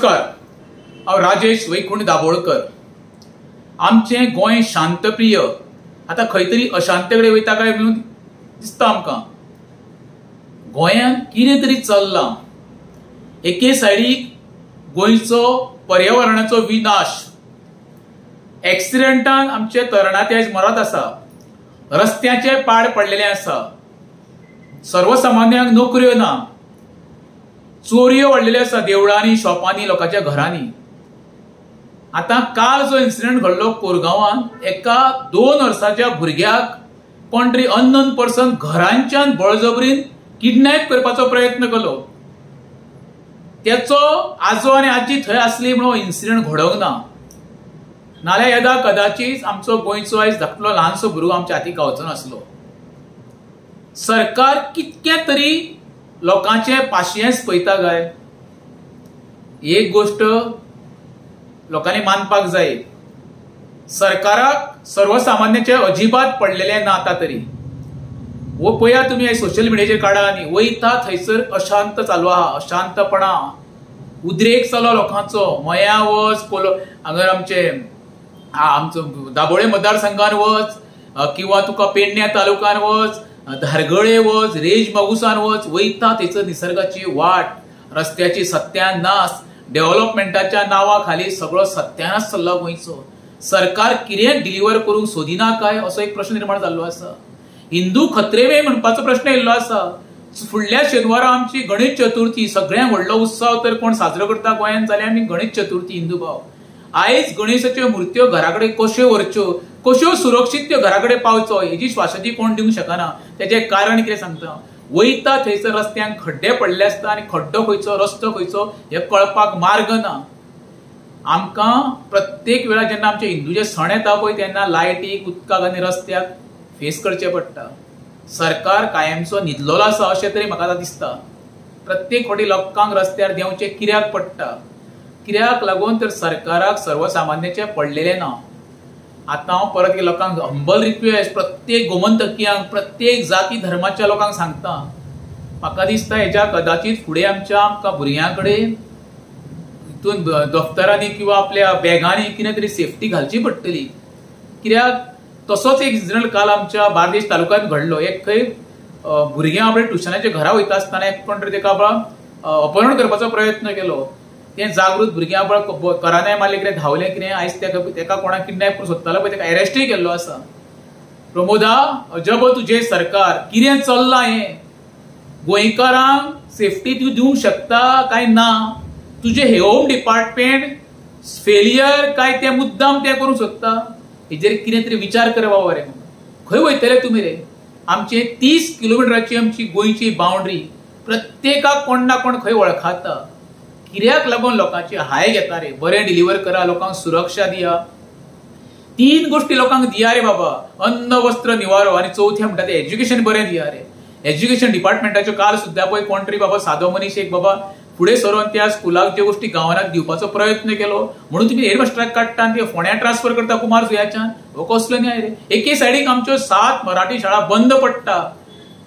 नमस्कार, हांव राजेश वैकुंठ दाबोळकर। आमचे गोंय शांतप्रिय आता खंय तरी अशांतेकडे वयता काय म्हणून दिसता आमकां। गोंयांत कितें तरी चल्लां। एके सायडीक गोंयचो पर्यावरणाचो विनाश, एक्सिडेंटान आमचे तरणाटे आयज मरत आसा, रस्त्याचे पाड पडलेले आसा, सर्वसामान्यांक नोकऱ्यो ना, चोरयो वाडलेल्यो आसा देवळांनी, शॉपांनी, लोकांच्या घरांनी। आता काल जो इन्सिडेंट घडलो कोरगांवांत, एका 2 वर्साच्या भुरग्याक कोण तरी अननोन पर्सन घरांच्यान बळजबरीन किडनॅप करपाचो प्रयत्न केलो। त्याचो आजो आनी आजी थंय आसली म्हणून इन्सिडेंट घडोवंक ना, नाल्यार येदा कदाचित आमचो गोंयचो आयज धाकटो ल्हानसो भुरगो आमच्या हातीक गावचो नासलो। सरकार कितके तरी लोकांचे पाशियेंस पळयता काय? एक गोष्ट लोकांनी मानपाक जाय, सरकाराक सर्वसामान्याचे अजिबात पडलेले ना आता तरी। वो पळया तुम्ही सोशल मिडियाचेर काढा आनी वयता थंयसर अशांत चालू आहा, अशांतपणा, उद्रेक चालू लोकांचो। मया वच, हांगर आमचो दाबोळे मतदारसंघान वच, किंवा तुका पेडण्या तालुक्यान वच, धारगळे वच, रेज मागुसान वच, वयता थंयसर निसर्गाची वाट, रस्त्याची सत्यानाश, डेव्हलपमेंटाच्या नावा खाली सगळो सत्यानाश चल्ला गोंयचो। सरकार कितें डिलिव्हर करूंक सोदिना काय असो एक प्रश्न निर्माण जाल्लो आसा। हिंदू खत्रेवे म्हणपाचो प्रश्न येयल्लो आसा। फुडल्या शेनवारा आमची गणेश चतुर्थी, सगळ्यांत व्हडलो उत्सव तर कोण साजरो करता गोंयांत जाल्यार आमी गणेश चतुर्थी हिंदू भाव। आयज गणेशाच्यो मुर्त्यो घराकडे कश्यो व्हरच्यो, कश्यो सुरक्षीत त्यो घराकडे पावचो, हेजी श्वासदी कोण दिवंक शकना। त्याचे कारण कितें सांगता? वयता थंयसर रस्त्यांक खड्डे पडले आसता आनी खड्डो खंयचो, रस्तो खंयचो हे कळपाक मार्ग ना। आमकां प्रत्येक वेळा जेन्ना आमचे हिंदूचे सण येता पळय तेन्ना लायटीक, उदकाक आनी रस्त्याक फेस करचे पडटा। सरकार कायमचो न्हिदलेलो आसा अशें तरी म्हाका दिसता। प्रत्येक फावटी लोकांक रस्त्यार देंवचे कित्याक पडटा? कित्याक लागून तर सरकाराक सर्वसामान्याचे पडलेले ना। आता हांव परत लोकांक हंबल रिक्वेस्ट, प्रत्येक गोमंतकीयांक, प्रत्येक जाती धर्माच्या लोकांक सांगता, म्हाका दिसता हेच्या कदाचित फुडें आमकां भुरग्यांकडे हितून दफ्तरांनी किंवा आपल्या बॅगांनी कितें तरी सेफ्टी घालची पडटली। कित्याक तसोच एक इन्सिडंट काल आमच्या बार्देस तालुक्यांत घडलो। एक खंय भुरग्यां आपल्या ट्युशनाच्या घरा वयता आसतना एक कोण तरी तेका अपहरण करपाचो प्रयत्न केलो। ते जागृत भुरग्यां कराने मारले, कितें धांवले, कितें आयज तेका कोणाक किडनॅप करून सोदतालो पळय तेका अरेस्टूय केल्लो आसा। प्रमोदा, अजब तुजें सरकार, कितें चल्लां हें? गोंयकारांक सेफ्टी तूं दिवंक शकता काय ना? तुजें हे होम डिपार्टमेंट फेलियर काय ते मुद्दाम ते करूंक सोदता? हेजेर कितें तरी विचार कर बाबा रे। खंय वयतले तुमी रे? आमचे 30 किलोमिटराची आमची गोंयची बाउंड्री, प्रत्येकाक कोण ना कोण खंय वळखाता। कित्याक लागून लोकांची हाय घेता रे? बरें डिलिव्हर करा, लोकांक सुरक्षा दिया, 3 गोष्टी लोकांक दिया रे बाबा, अन्न, वस्त्र, निवारो, आणि चौथ्या म्हणटा ते एज्युकेशन बरें दिया रे। एज्युकेशन डिपार्टमेंटाच्यो काल सुद्धा पळय कोण तरी बाबा सादो मनीस एक बाबा फुडें सरून त्या स्कुलाक ज्यो गोष्टी गांवांत दिवपाचो प्रयत्न केलो म्हणून तुमी हेडमास्टराक काडटा आनी ते फोंड्या ट्रान्सफर करता कुमार जुयाच्यान। हो कसलो न्याय रे? एके सायडीक आमच्यो 7 मराठी शाळा बंद पडटा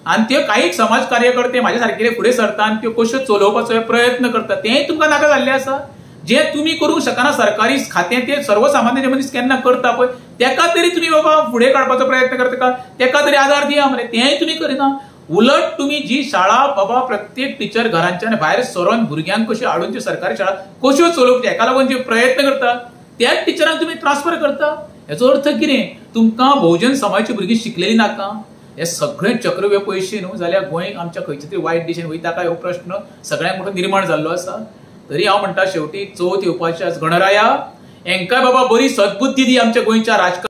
आनी त्यो काही समाज कार्यकर्ते म्हाज्या सारकेले फुडें सरता आनी त्यो कश्यो चलोवपाचो प्रयत्न करता। तेंय तुमकां नाका जाल्लें आसा। जे तुमी करूंक शकना सरकारी खातें ते सर्वसामान्य मनीस केन्ना करता पळय तेका तरी तुमी बाबा फुडें काडपाचो प्रयत्न करता, तेका तरी आदार दिया मरे। तेंय तुमी करिना। उलट तुमी जी शाळा बाबा प्रत्येक टीचर घरांच्यान भायर सरून भुरग्यांक कश्यो हाडून त्यो सरकारी शाळा कश्यो चलोवच्यो हेका लागून जे प्रयत्न करता त्याच टिचरांक तुमी ट्रान्सफर करता। हेचो अर्थ कितें? तुमकां बहुजन समाजाची भुरगीं शिकलेली नाका? हे सगळे चक्रव्यूह पयशे न्हू जाल्यार गोंय आमच्या खंयच्या तरी वायट दिशेन वयता काय हो प्रश्न सगळ्यांक मोठो निर्माण जाल्लो आसा। तरी हांव म्हणटा शेवटी चवथ येवपाची आज गणराया, हेंकाय बाबा बरी सद्बुद्धी दी आमच्या गोंयच्या राजकारणाक।